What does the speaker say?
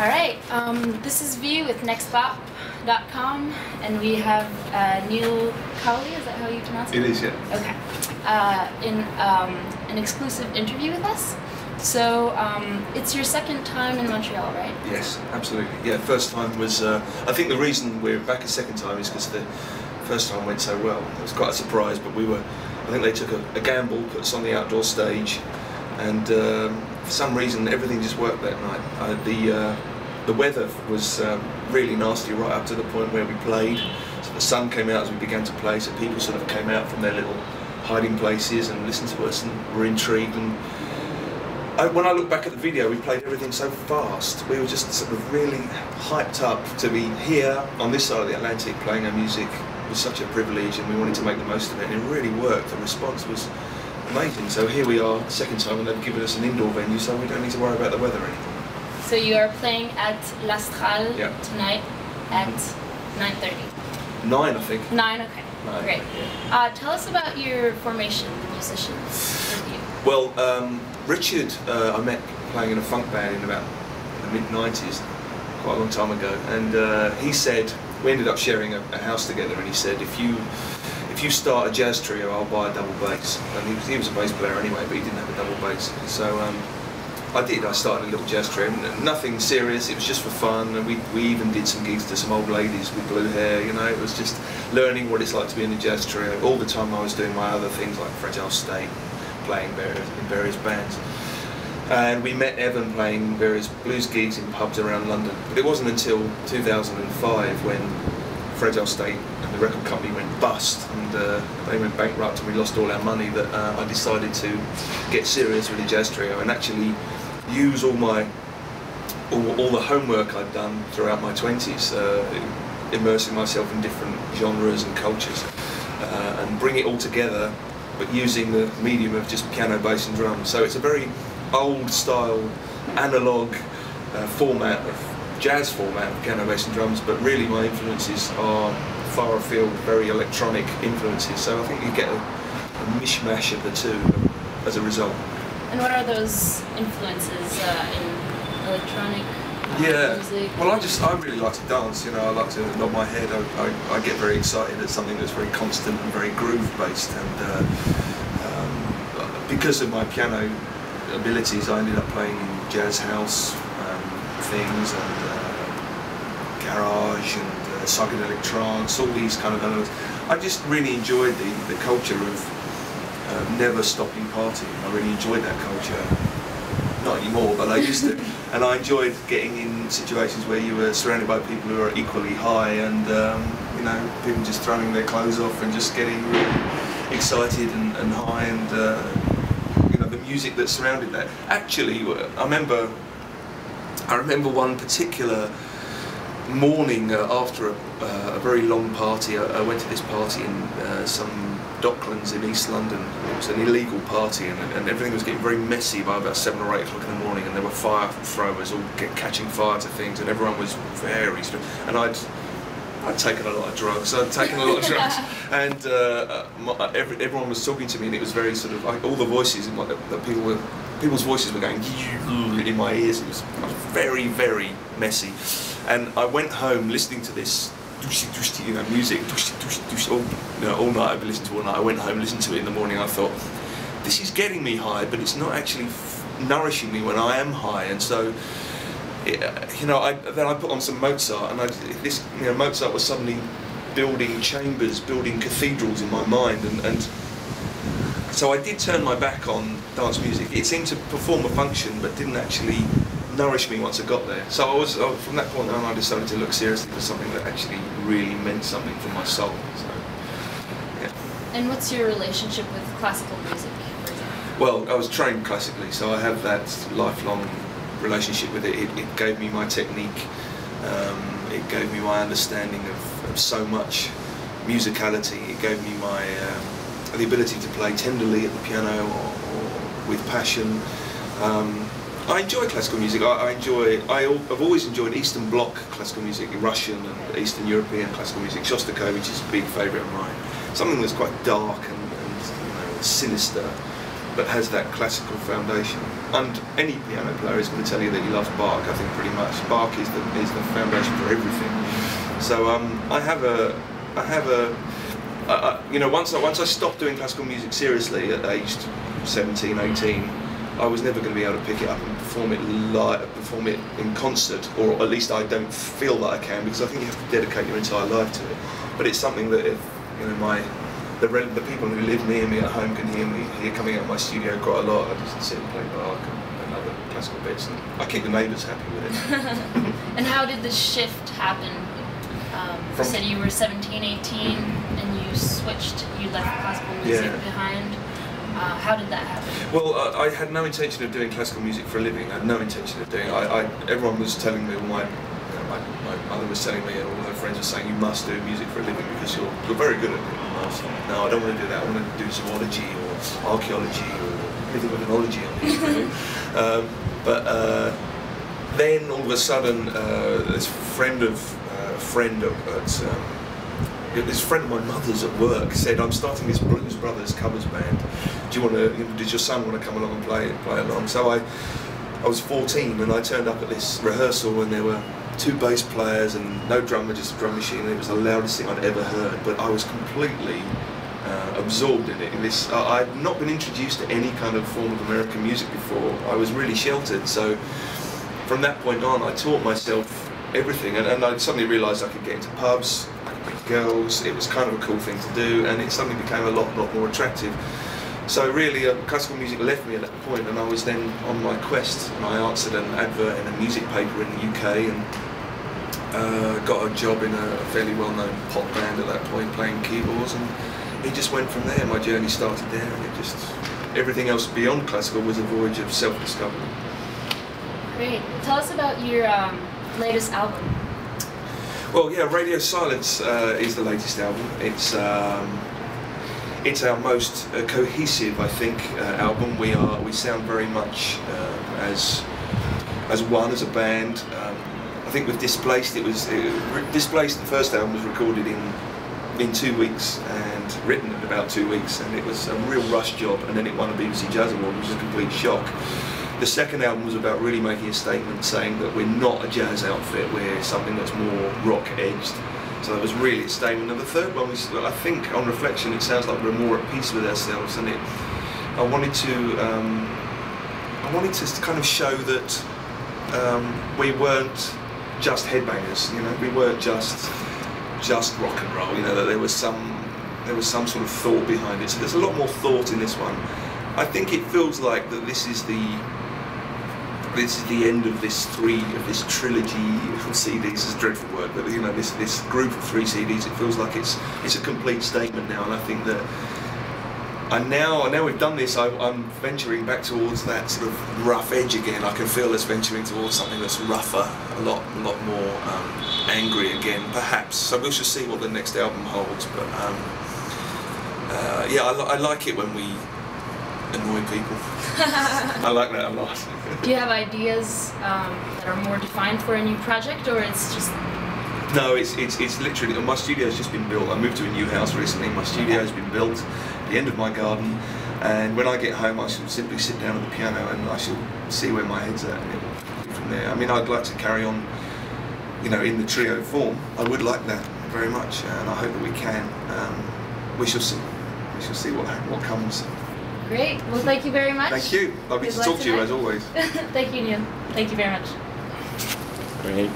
Alright, this is V with Nextbop.com, and we have Neil Cowley, is that how you pronounce it? It is, yeah. Okay. In an exclusive interview with us. So, it's your second time in Montreal, right? Yes, absolutely. Yeah, first time was, I think the reason we're back a second time is because the first time went so well. It was quite a surprise, but I think they took a gamble, put us on the outdoor stage, and for some reason everything just worked that night. The weather was really nasty right up to the point where we played. So the sun came out as we began to play, so people sort of came out from their little hiding places and listened to us and were intrigued. And when I look back at the video, we played everything so fast. We were just sort of really hyped up to be here on this side of the Atlantic playing our music. It was such a privilege, and we wanted to make the most of it, and it really worked. The response was amazing. So here we are, second time, and they've given us an indoor venue, so we don't need to worry about the weather anymore. So you are playing at L'Astral tonight at 9:30. 9, I think. 9, okay. 9, great. Yeah. Tell us about your formation, the musicians with you. Well, Richard, I met playing in a funk band in about the mid-90s, quite a long time ago, and he said, we ended up sharing a house together, and he said, if you start a jazz trio, I'll buy a double bass. And he was a bass player anyway, but he didn't have a double bass. So I did. I started a little jazz trio, nothing serious. It was just for fun, and we even did some gigs to some old ladies with blue hair. You know, it was just learning what it's like to be in a jazz trio. All the time I was doing my other things like Fragile State, playing in various bands. And we met Evan playing various blues gigs in pubs around London. But it wasn't until 2005 when Fragile State and the record company went bust, and they went bankrupt, and we lost all our money, that I decided to get serious with the jazz trio and actually use all the homework I'd done throughout my 20s, immersing myself in different genres and cultures, and bring it all together, but using the medium of just piano, bass and drums. So it's a very old style, analog format of jazz format of piano, bass and drums, but really my influences are far afield, very electronic influences, so I think you get a mishmash of the two as a result. And what are those influences in electronic music? Well, I really like to dance, you know, I like to nod my head. I get very excited at something that's very constant and very groove based, and because of my piano abilities, I ended up playing in jazz house things, and garage, and psychedelic trance, all these kind of elements. I just really enjoyed the culture of never stopping partying. I really enjoyed that culture. Not anymore, but I used to. And I enjoyed getting in situations where you were surrounded by people who are equally high, and you know, people just throwing their clothes off and just getting really excited and high, and you know, the music that surrounded that. Actually, I remember one particular morning after a very long party. I went to this party in some Docklands in East London. It was an illegal party, and everything was getting very messy by about 7 or 8 o'clock in the morning, and there were fire throwers all catching fire to things, and everyone was very, and I'd taken a lot of drugs. And everyone was talking to me, and it was very sort of all the voices in people's voices were going in my ears. It was very, very messy, and I went home listening to this, you know, music, all night. I've been listening to all night. I went home, listened to it in the morning. I thought, this is getting me high, but it's not actually nourishing me when I am high. And so, you know, then I put on some Mozart, and Mozart was suddenly building chambers, building cathedrals in my mind, and so I did turn my back on dance music. It seemed to perform a function, but didn't actually nourish me once I got there. So from that point on, I decided to look seriously for something that actually really meant something for my soul. So, yeah. And what's your relationship with classical music, for example? Well, I was trained classically, so I have that lifelong relationship with it. It gave me my technique. It gave me my understanding of so much musicality. It gave me my the ability to play tenderly at the piano or with passion. I enjoy classical music. I've always enjoyed Eastern Bloc classical music, Russian and Eastern European classical music. Shostakovich is a big favourite of mine. Something that's quite dark and you know, sinister. but has that classical foundation. And any piano player is going to tell you that he loves Bach. I think pretty much Bach is the foundation for everything. So you know, once I stopped doing classical music seriously at aged 17, 18, I was never going to be able to pick it up and perform it in concert, or at least I don't feel that I can, because I think you have to dedicate your entire life to it. But it's something that, if you know, the people who live near me at home can hear coming out of my studio quite a lot. I just sit and play Bach and other classical bits, and I keep the neighbours happy with it. And how did the shift happen? You said you were 17, 18, and you left classical music behind. How did that happen? Well, I had no intention of doing classical music for a living. I had no intention of doing it. Everyone was telling me, my mother was telling me, and all her friends were saying, you must do music for a living because you're very good at it. And I was like, no, I don't want to do that. I want to do zoology or archaeology or anything with an ology on it. But then all of a sudden, this friend of my mother's at work said, I'm starting this Blues Brothers covers band. Does your son want to come along and play along? So I was 14 and I turned up at this rehearsal, and there were 2 bass players and no drummer, just a drum machine, and it was the loudest thing I'd ever heard. But I was completely absorbed in it. I'd not been introduced to any kind of form of American music before. I was really sheltered. So from that point on, I taught myself everything, and I suddenly realised I could get into pubs, I could meet girls. It was kind of a cool thing to do, and it suddenly became a lot more attractive. So really, classical music left me at that point, and I was then on my quest, and I answered an advert in a music paper in the UK, and got a job in a fairly well-known pop band at that point, playing keyboards, and it just went from there. My journey started there, and everything else beyond classical was a voyage of self-discovery. Great. Tell us about your latest album. Well, yeah, Radio Silence is the latest album. It's our most cohesive, I think, album. We sound very much as one, as a band. I think with Displaced, Displaced, the first album, was recorded in 2 weeks and written in about 2 weeks, and it was a real rush job, and then it won a BBC Jazz Award, which was a complete shock. The second album was about really making a statement, saying that we're not a jazz outfit, we're something that's more rock-edged. So that was really a statement. And the third one was, I think, on reflection, it sounds like we're more at peace with ourselves, and I wanted to kind of show that we weren't just headbangers, you know, we weren't just rock and roll, you know, that there was some sort of thought behind it. So there's a lot more thought in this one. I think it feels like that this is the end of this trilogy of CDs. It's a dreadful word, but you know, this group of 3 CDs. It feels like it's a complete statement now, and I think that now we've done this, I'm venturing back towards that sort of rough edge again. I can feel us venturing towards something that's rougher, a lot more angry again, perhaps. So we shall see what the next album holds. But yeah, I like it when we annoy people. I like that a lot. Do you have ideas that are more defined for a new project, or it's just... No, it's literally, my studio's just been built. I moved to a new house recently. My studio's been built at the end of my garden, and when I get home I shall simply sit down at the piano and I shall see where my head's at, and it'll be from there. I mean, I'd like to carry on, you know, in the trio form. I would like that very much, and I hope that we can. We shall see. We shall see what comes. Great. Well, thank you very much. Thank you. Lovely to talk to you, as always. Thank you, Neil. Thank you very much. Great.